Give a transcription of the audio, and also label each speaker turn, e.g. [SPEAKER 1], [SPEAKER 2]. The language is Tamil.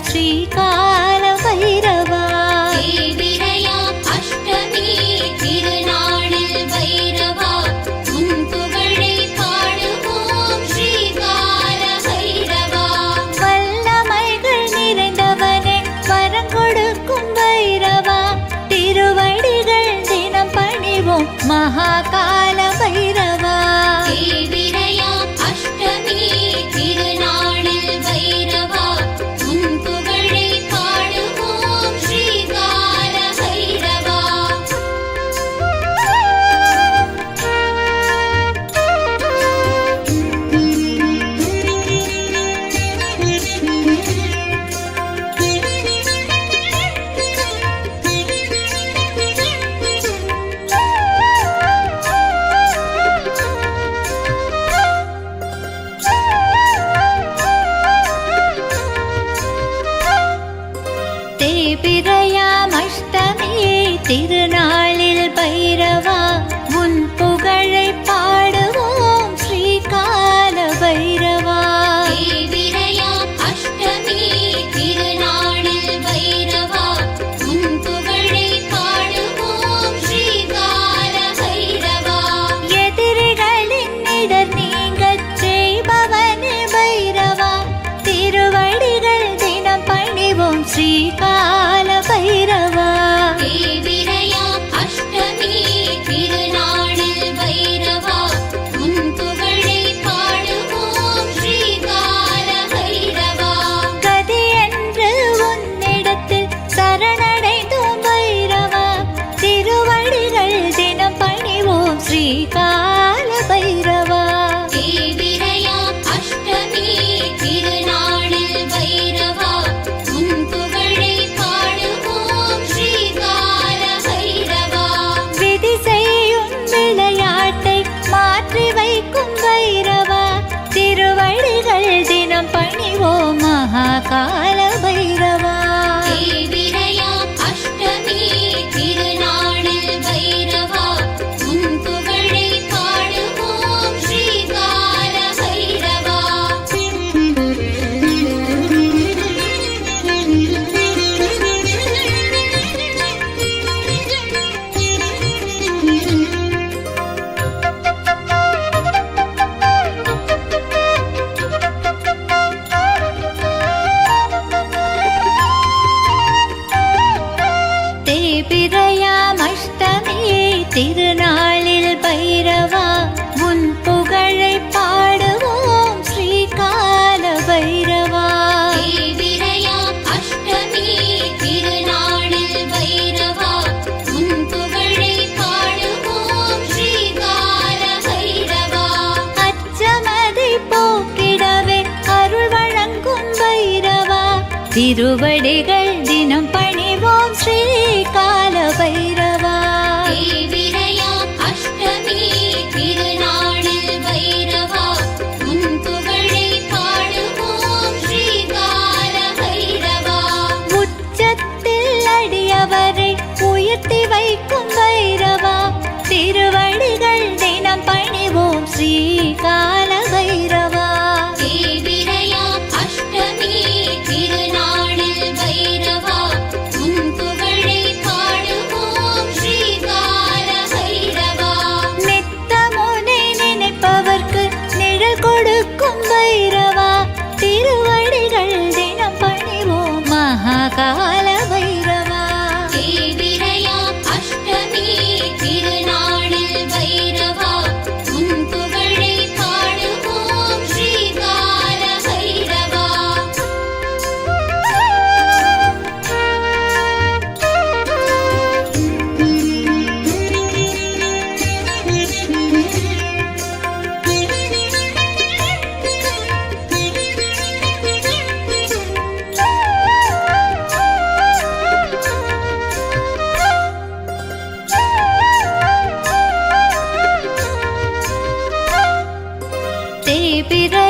[SPEAKER 1] ஸ்ரீகால பைரவா.
[SPEAKER 2] தேய்பிறையாம் அஷ்டமி திருநாளில் பைரவா உன் புகழை பாடுவோம் ஸ்ரீகால பைரவா.
[SPEAKER 1] வல்லமைகள் நிறைந்தவனே வரம் கொடுக்கும் பைரவா, திருவடிகள் தினம் பணிவோம் மகாகால பைரவா.
[SPEAKER 2] தேய்பிறையாம் அஷ்டமி திருநாளில் பைரவா உன் புகழை பாடுவோம் ஸ்ரீகால பைரவா.
[SPEAKER 1] தேய்பிறையாம் அஷ்டமி திருநாளில் பைரவா உன் புகழை பாடுவோம் ஸ்ரீகால பைரவா.
[SPEAKER 2] தேய்பிறையாம் அஷ்டமி திருநாளில் பைரவா உன் புகழை பாடுவோம் ஸ்ரீகால பைரவா.
[SPEAKER 1] எதிரிகளின் இடர் நீங்கச் செய்பவனே பைரவா, திருவடிகள் தினம் பணிவோம் ஸ்ரீகால பைரவா.
[SPEAKER 2] தேய்பிறையாம் அஷ்டமி திருநாளில் பைரவா உன் புகழை பாடுவோம் ஸ்ரீகால பைரவா.
[SPEAKER 1] கதி என்று உன்னிடத்தில் சரணடைந்தோம் பைரவா, திருவடிகள் தினம் பணிவோம் ஸ்ரீகால பைரவா.
[SPEAKER 2] தேய்பிறையாம் அஷ்டமி திருநாளில் பைரவா உன் புகழை பாடுவோம் ஸ்ரீகால பைரவா.
[SPEAKER 1] விதி செய்யும் விளையாட்டை மாற்றி வைக்கும் பைரவா, திருவடிகள் தினம் பணிவோம் மகாகால பைரவா.
[SPEAKER 2] தேய்பிறையாம் அஷ்டமி திருநாளில் பைரவா உன் புகழை பாடுவோம் ஸ்ரீகால பைரவா.
[SPEAKER 1] தேய்பிறையாம் அஷ்டமி திருநாளில் பைரவா உன் புகழை பாடுவோம் ஸ்ரீகால பைரவா.
[SPEAKER 2] தேய்பிறையாம் அஷ்டமி திருநாளில் பைரவா உன் புகழை பாடுவோம் ஸ்ரீகால பைரவா.
[SPEAKER 1] அச்சமதை போக்கிடவே அருள் வழங்கும் பைரவா, திருவடிகள் தினம் பணிவோம் ஸ்ரீகால பைரவா.
[SPEAKER 2] தேய்பிறையாம் அஷ்டமி திருநாளில் பைரவா உன் புகழை பாடுவோம் ஸ்ரீகால பைரவா.
[SPEAKER 1] உச்சத்தில் அடியவரை உயர்த்தி வைக்கும் பைரவா, திருவடிகள் தினம் பணிவோம் ஸ்ரீகால பைரவா.
[SPEAKER 2] தேய்பிறையாம் அஷ்டமி திருநாளில் பைரவா உன் புகழை பாடுவோம் ஸ்ரீகால பைரவா.
[SPEAKER 1] நித்தமுனை நினைப்பவர்க்கு நிழல் கொடுக்கும் பைரவா, திருவடிகள் தினம் பணிவோம் மகாகால பைரவா.
[SPEAKER 2] தேய்பிறையாம் அஷ்டமி திருநாளில் பைரவா உன் புகழை பாடுவோம் ஸ்ரீகால பைரவா.
[SPEAKER 1] தேய்பிறை